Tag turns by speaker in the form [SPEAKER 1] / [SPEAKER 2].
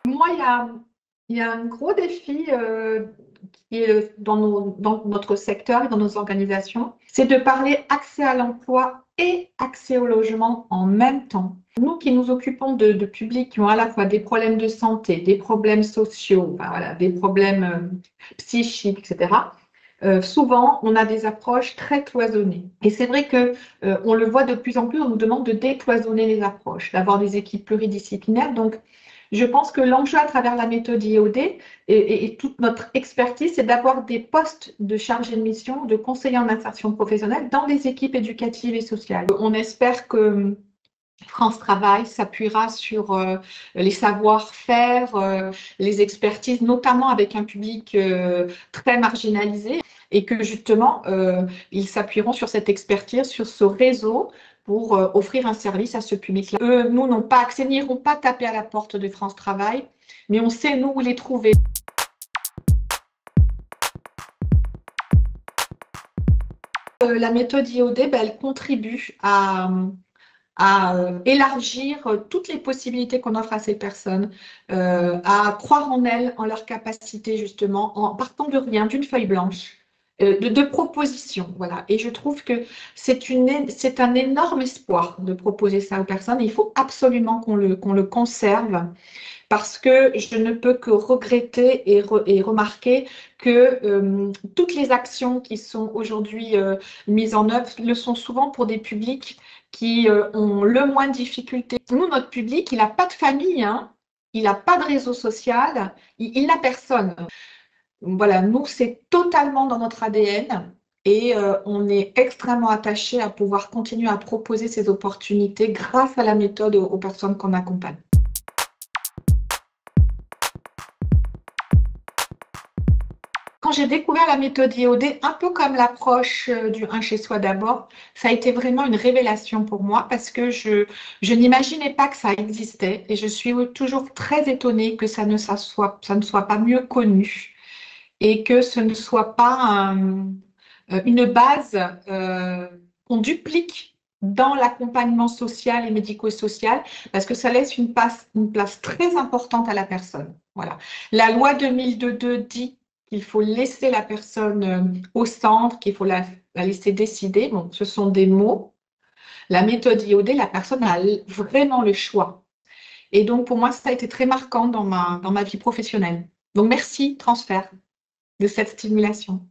[SPEAKER 1] Moi, il y a un gros défi qui est dans notre secteur et dans nos organisations, c'est de parler accès à l'emploi et accès au logement en même temps. Nous qui nous occupons de publics qui ont à la fois des problèmes de santé, des problèmes sociaux, enfin, voilà, des problèmes psychiques, etc. Souvent, on a des approches très cloisonnées. Et c'est vrai que on le voit de plus en plus, on nous demande de décloisonner les approches, d'avoir des équipes pluridisciplinaires. Donc, je pense que l'enjeu à travers la méthode IOD et toute notre expertise, c'est d'avoir des postes de chargé de mission, de conseillers en insertion professionnelle dans les équipes éducatives et sociales. On espère que France Travail s'appuiera sur les savoir-faire, les expertises, notamment avec un public très marginalisé, et que justement, ils s'appuieront sur cette expertise, sur ce réseau pour offrir un service à ce public-là. Eux, nous, n'ont pas accès, n'iront pas taper à la porte de France Travail, mais on sait, nous, où les trouver. La méthode IOD, ben, elle contribue à élargir toutes les possibilités qu'on offre à ces personnes, à croire en elles, en leur capacité justement, en partant de rien, d'une feuille blanche, de propositions. Voilà. Et je trouve que c'est un énorme espoir de proposer ça aux personnes. Il faut absolument qu'on le conserve parce que je ne peux que regretter et remarquer que toutes les actions qui sont aujourd'hui mises en œuvre le sont souvent pour des publics qui ont le moins de difficultés. Nous, notre public, il n'a pas de famille, hein, il n'a pas de réseau social, il n'a personne. Voilà, nous, c'est totalement dans notre ADN et on est extrêmement attaché à pouvoir continuer à proposer ces opportunités grâce à la méthode aux personnes qu'on accompagne. Quand j'ai découvert la méthode IOD, un peu comme l'approche du un chez soi d'abord, ça a été vraiment une révélation pour moi parce que je n'imaginais pas que ça existait et je suis toujours très étonnée que ça ne soit pas mieux connu et que ce ne soit pas une base qu'on duplique dans l'accompagnement social et médico-social parce que ça laisse une place très importante à la personne. Voilà. La loi 2002 dit qu'il faut laisser la personne au centre, qu'il faut la laisser décider. Bon, ce sont des mots. La méthode IOD, la personne a vraiment le choix. Et donc, pour moi, ça a été très marquant dans ma vie professionnelle. Donc, merci, Transfert, de cette stimulation.